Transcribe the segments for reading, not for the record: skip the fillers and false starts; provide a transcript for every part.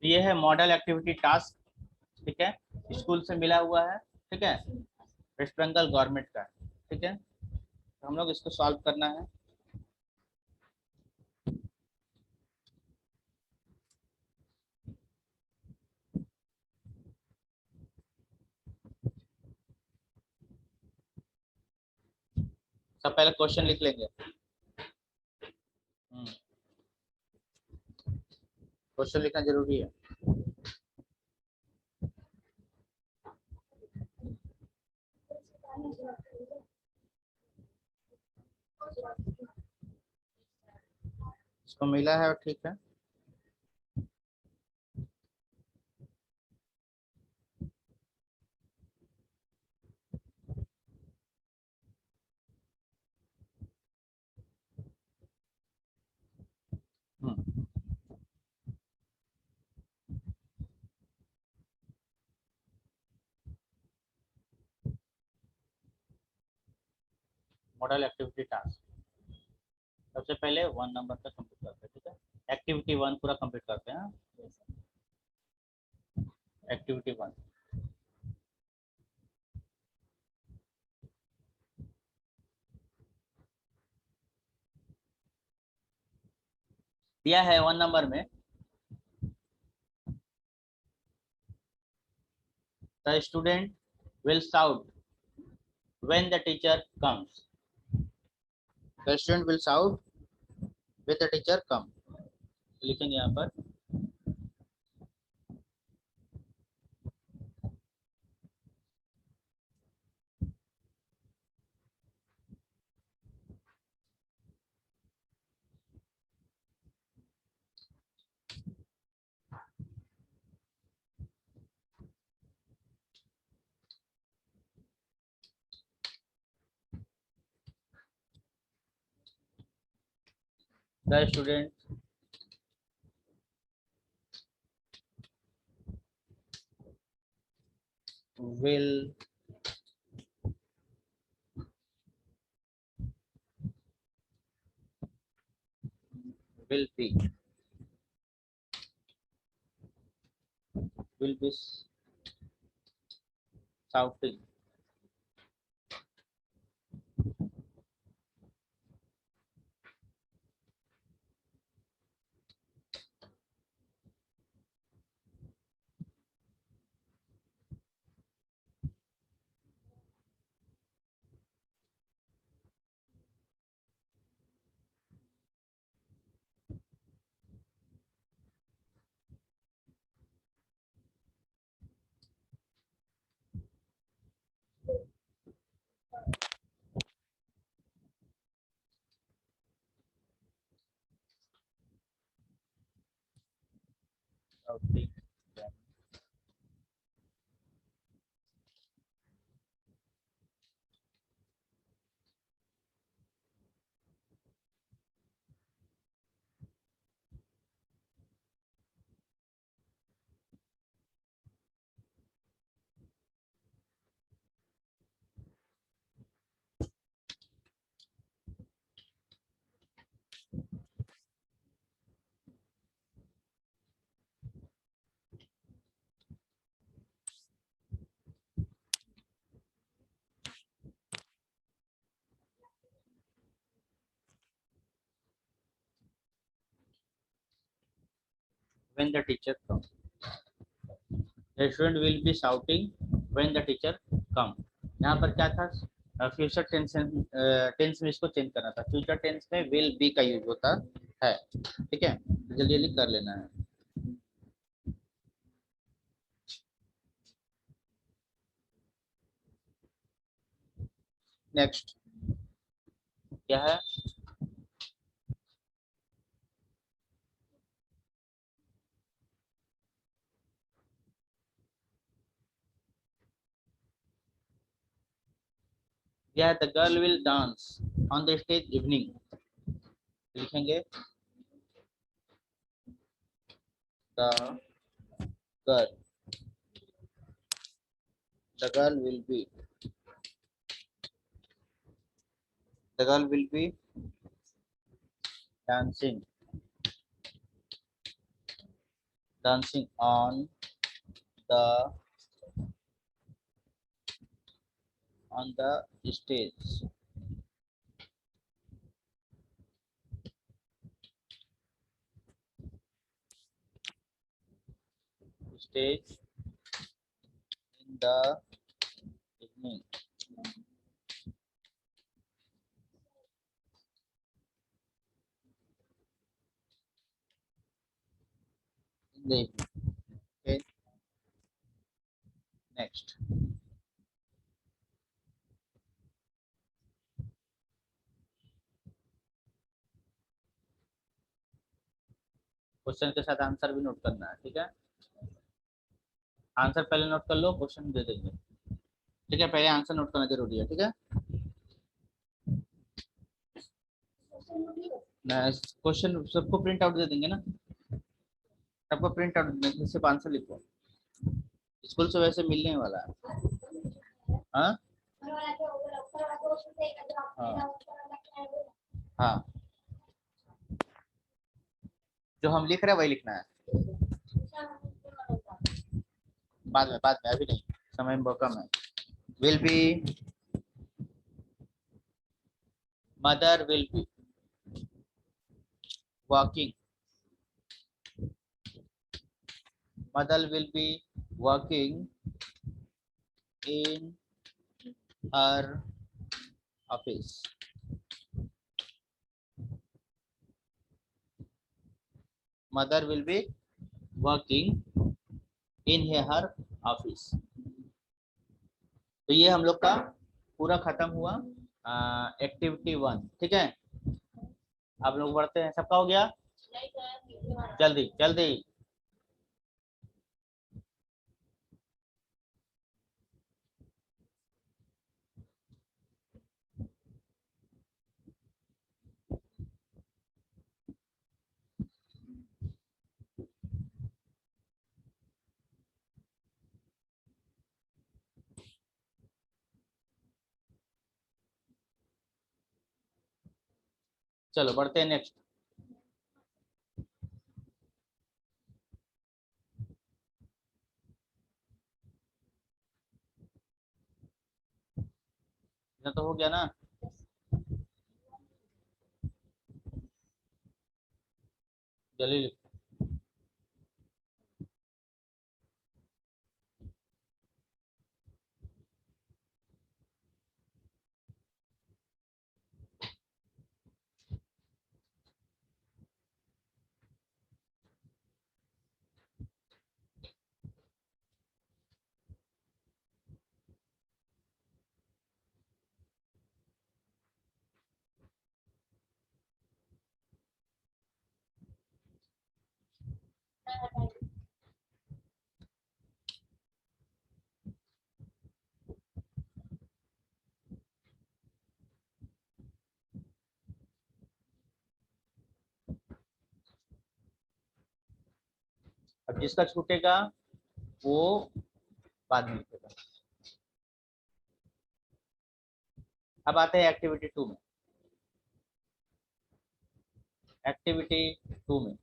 ये है model activity task, ठीक है, स्कूल से मिला हुआ है, ठीक है, वेस्ट बंगाल गवर्नमेंट का, ठीक है। तो हम लोग इसको सॉल्व करना है। सब पहले क्वेश्चन लिख लेंगे। क्वेश्चन लिखना जरूरी है। इसको मिला है, ठीक है। मॉडल एक्टिविटी टास्क, सबसे पहले 1 नंबर का कंप्लीट करते हैं, ठीक है। एक्टिविटी 1 पूरा कंप्लीट करते हैं। एक्टिविटी 1 दिया है 1 नंबर में, the student will shout when the teacher comes. The student will shout when the teacher come, लिखेंगे यहाँ पर। The student will will be will be shouting shouting when the teacher comes। The student will be shouting when the teacher come। यहाँ पर क्या था, future tense, tense में इसको change करना था। फ्यूचर टेंस में विल बी का यूज होता है, ठीक है, जल्दी जल्दी कर लेना है। नेक्स्ट क्या है, यह the girl will dance on the stage evening, लिखेंगे the girl the girl will be the girl will be dancing dancing the on the stage. Stage in the evening. In the evening. Okay. Next. Question के साथ answer भी note करना है, ठीक है। Answer पहले note कर लो, क्वेश्चन दे देंगे, ठीक है। पहले आंसर नोट करना जरूरी है, ठीक है। क्वेश्चन सबको प्रिंट आउट दे देंगे ना, सबको प्रिंट आउट देंगे, सिर्फ आंसर लिखो। स्कूल से वैसे मिलने वाला है। हाँ हाँ हाँ, जो हम लिख रहे हैं वही लिखना है। बाद में, अभी नहीं, समय बहुत कम है। Will be, mother will be working, mother will be working in her office. Mother will be working in her office. तो ये हम लोग का पूरा खत्म हुआ एक्टिविटी 1, ठीक है। आप लोग बढ़ते हैं, सबका हो गया, जल्दी जल्दी। चलो बढ़ते हैं नेक्स्ट। तो हो गया ना, जल्दी लिखो। अब जिसका छूटेगा वो बाद में लिखेगा। अब आते हैं एक्टिविटी 2 में। एक्टिविटी 2 में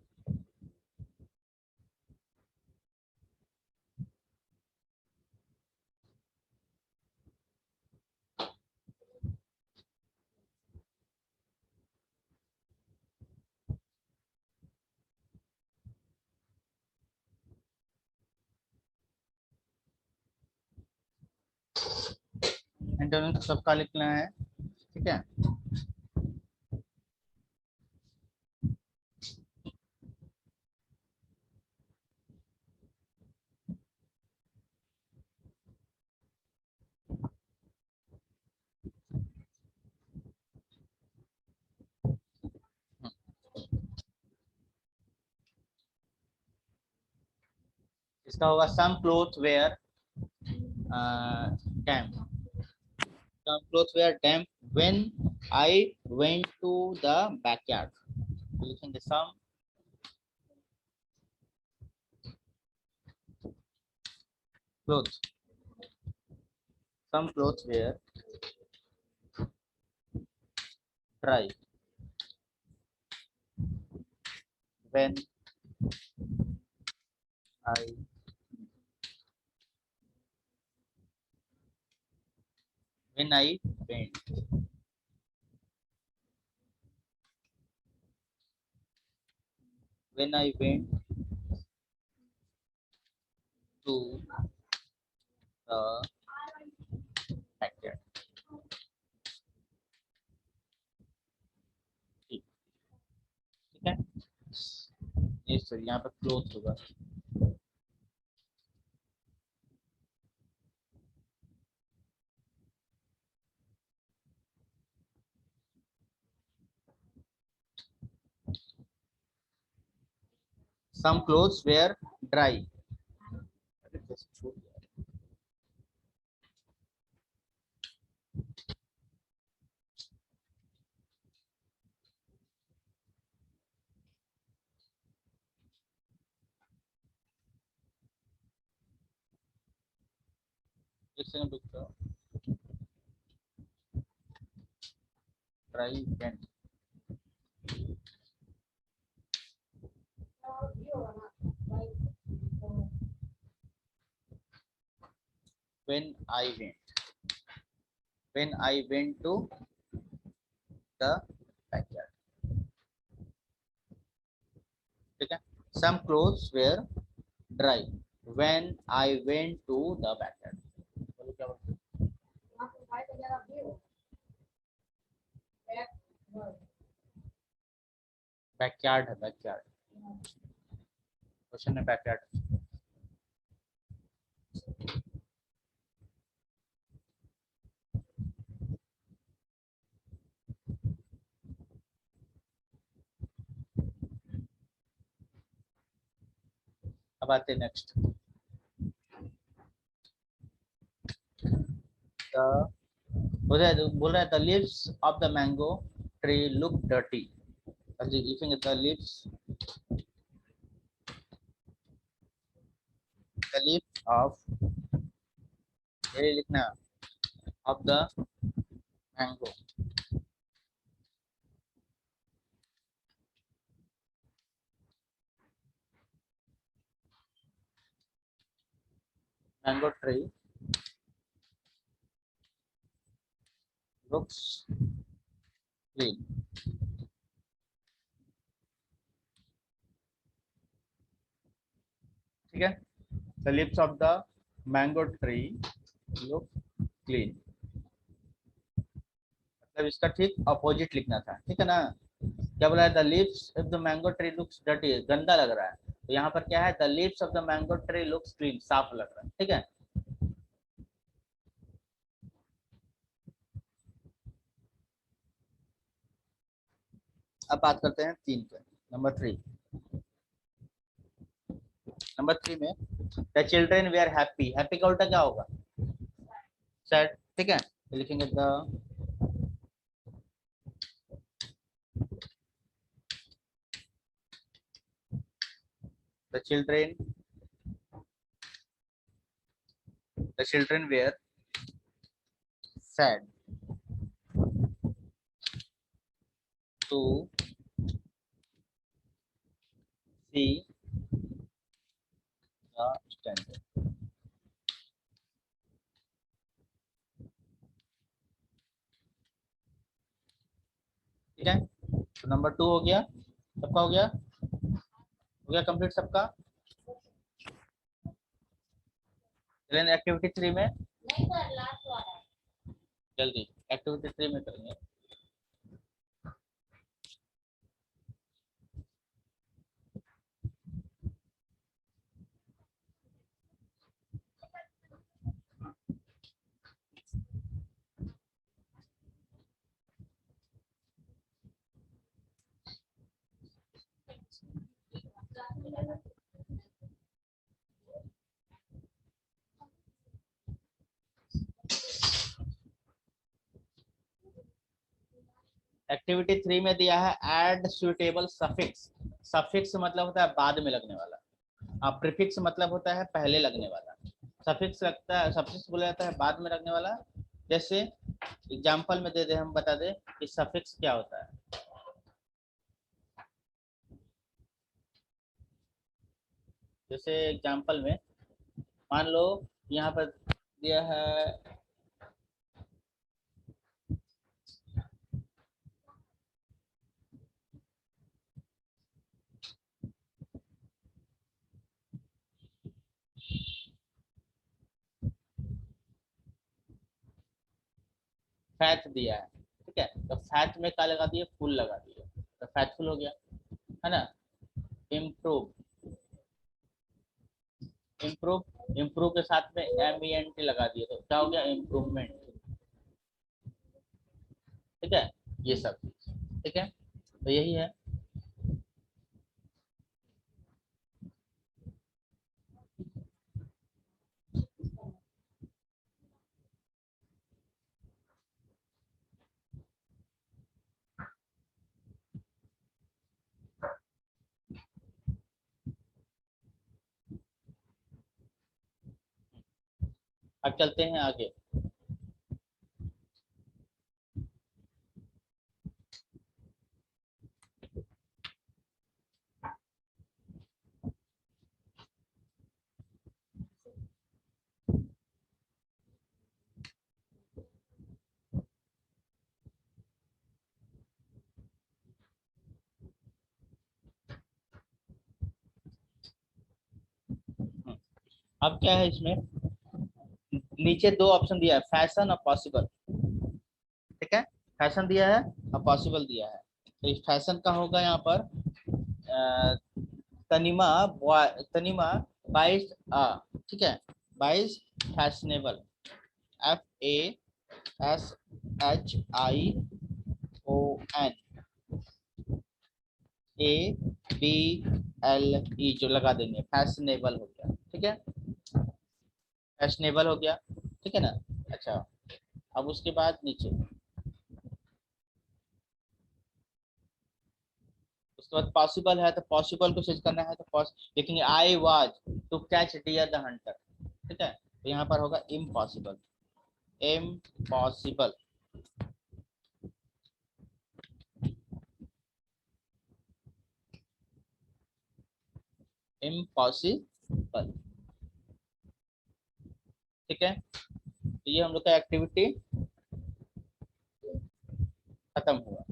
इंटरनेट सबका लिखना है, ठीक है। इसका होगा some cloth were damp, some clothes were damp when I went to the backyard. लिखेंगे clothes some clothes were dry when I when I went when I went to the backyard. ठीक ठीक है, ये सर यहाँ पर cloth होगा. Some clothes were dry. एक second रुक जाओ. Dry went. When I went. When I went to the backyard. ठीक है. Some clothes were dry when I went to the backyard. बोलो क्या बोलते हैं? बैकयार्ड है, बैकयार्ड. क्वेश्चन है बैकयार्ड. अब आते नेक्स्ट. बोल रहा है the leaves of the mango tree look dirty. लिखेंगे the leaves of, ये लिखना of the mango tree looks clean. ठीक है. The leaves of the mango tree look clean. मतलब इसका ठीक अपोजिट लिखना था. ठीक है ना. क्या बोला है? The leaves of the mango tree looks dirty. गंदा लग रहा है. तो यहाँ पर क्या है? The leaves of the mango tree looks clean. साफ लग रहा है. ठीक है. अब बात करते हैं 3 पे. नंबर 3 में the children they are happy. Happy का उल्टा क्या होगा? सैड. ठीक है. तो लिखेंगे the children were sad to see the standard. ठीक है. तो नंबर 2 हो गया. सबका हो गया कंप्लीट सबका. एक्टिविटी 3 में जल्दी एक्टिविटी 3 में करेंगे. एक्टिविटी 3 में दिया है ऐड सुइटेबल सफिक्स. सफिक्स मतलब होता है बाद में लगने वाला. अब प्रीफिक्स मतलब होता है पहले लगने वाला. सफिक्स लगता है, सफिक्स बोला जाता है बाद में लगने वाला. जैसे एग्जांपल में दे दे, हम बता दे कि सफिक्स क्या होता है. जैसे एग्जांपल में मान लो यहाँ पर दिया है फैट दिया है, ठीक है, तो फैट में क्या लगा दिए, फुल लगा दिए, तो फैटफुल हो गया, है ना। इम्प्रूव, इम्प्रूव, इम्प्रूव के साथ में एम ई एन टी लगा दिए तो क्या हो गया, इम्प्रूवमेंट, ठीक है, ये सब चीज, ठीक है, तो यही है। अब चलते हैं आगे। अब क्या है इसमें, नीचे दो ऑप्शन दिया है, फैशन और पॉसिबल, ठीक है, फैशन दिया है और पॉसिबल दिया है, तो इस फैशन का होगा यहाँ पर तनिमा, तनिमा बाइस आ, ठीक है, बाइस फैशनेबल, FASHION ABLE जो लगा देंगे, फैशनेबल हो गया, ठीक है, फैशनेबल हो गया, ठीक है ना। अच्छा, अब उसके बाद नीचे, उसके बाद पॉसिबल है तो पॉसिबल को सर्च करना है तो लेकिन I was to catch deer the hunter, ठीक है, तो यहाँ पर होगा इम्पॉसिबल, इम्पॉसिबल, इम्पॉसिबल, ठीक है, तो ये हम लोग का एक्टिविटी खत्म हुआ।